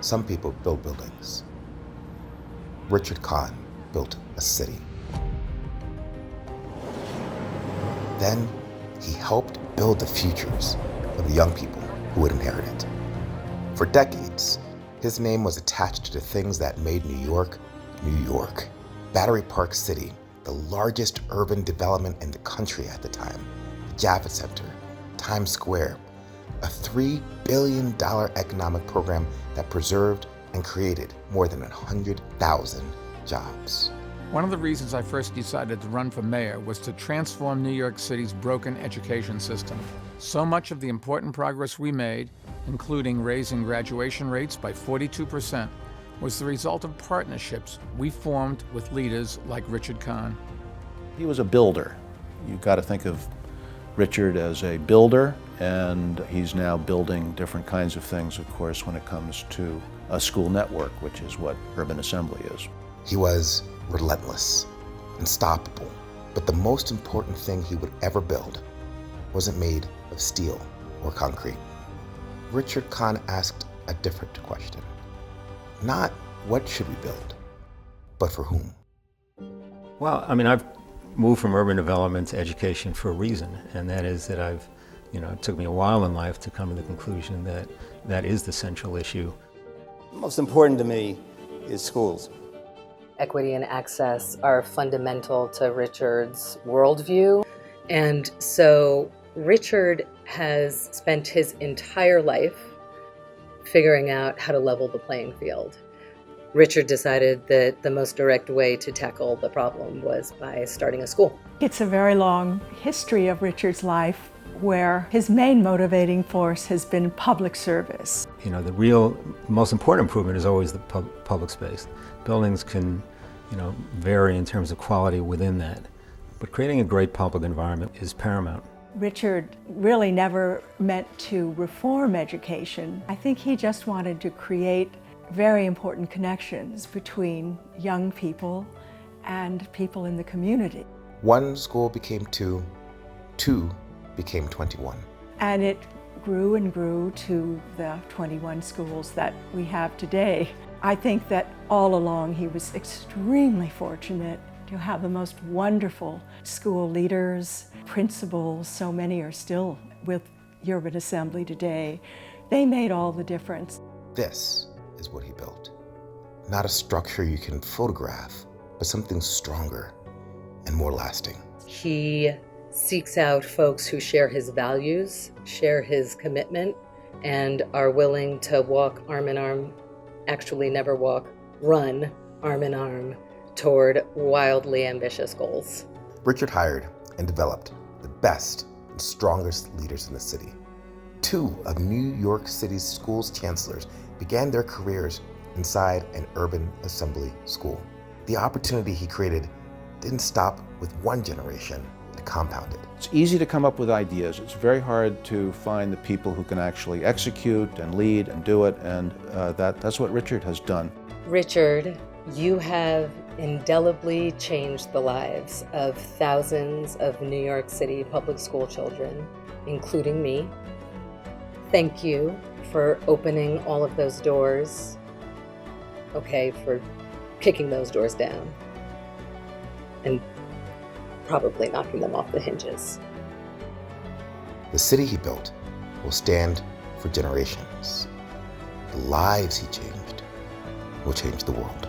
Some people build buildings. Richard Kahan built a city. Then he helped build the futures of the young people who would inherit it. For decades, his name was attached to the things that made New York, New York. Battery Park City, the largest urban development in the country at the time, the Javits Center, Times Square, a $3 billion economic program that preserved and created more than 100,000 jobs. One of the reasons I first decided to run for mayor was to transform New York City's broken education system. So much of the important progress we made, including raising graduation rates by 42%, was the result of partnerships we formed with leaders like Richard Kahan. He was a builder. You've got to think of Richard as a builder, and he's now building different kinds of things, of course, when it comes to a school network, which is what Urban Assembly is. He was relentless, unstoppable, but the most important thing he would ever build wasn't made of steel or concrete. Richard Kahan asked a different question. Not what should we build, but for whom? Well, I mean, I've moved from urban development to education for a reason, and that is that it took me a while in life to come to the conclusion that that is the central issue. Most important to me is schools. Equity and access are fundamental to Richard's worldview. And so Richard has spent his entire life figuring out how to level the playing field. Richard decided that the most direct way to tackle the problem was by starting a school. It's a very long history of Richard's life where his main motivating force has been public service. The real most important improvement is always the public space. Buildings can, vary in terms of quality within that, but creating a great public environment is paramount. Richard really never meant to reform education. I think he just wanted to create very important connections between young people and people in the community. One school became two became 21. And it grew and grew to the 21 schools that we have today. I think that all along he was extremely fortunate to have the most wonderful school leaders, principals. So many are still with Urban Assembly today. They made all the difference. This is what he built. Not a structure you can photograph, but something stronger and more lasting. He seeks out folks who share his values, share his commitment, and are willing to walk arm in arm, actually never walk, run arm in arm toward wildly ambitious goals. Richard hired and developed the best and strongest leaders in the city. Two of New York City's school's chancellors began their careers inside an urban assembly school. The opportunity he created didn't stop with one generation, it compounded. It's easy to come up with ideas. It's very hard to find the people who can actually execute and lead and do it, and that's what Richard has done. Richard, you have indelibly changed the lives of thousands of New York City public school children, including me. Thank you for opening all of those doors. Okay, for kicking those doors down and probably knocking them off the hinges. The city he built will stand for generations. The lives he changed will change the world.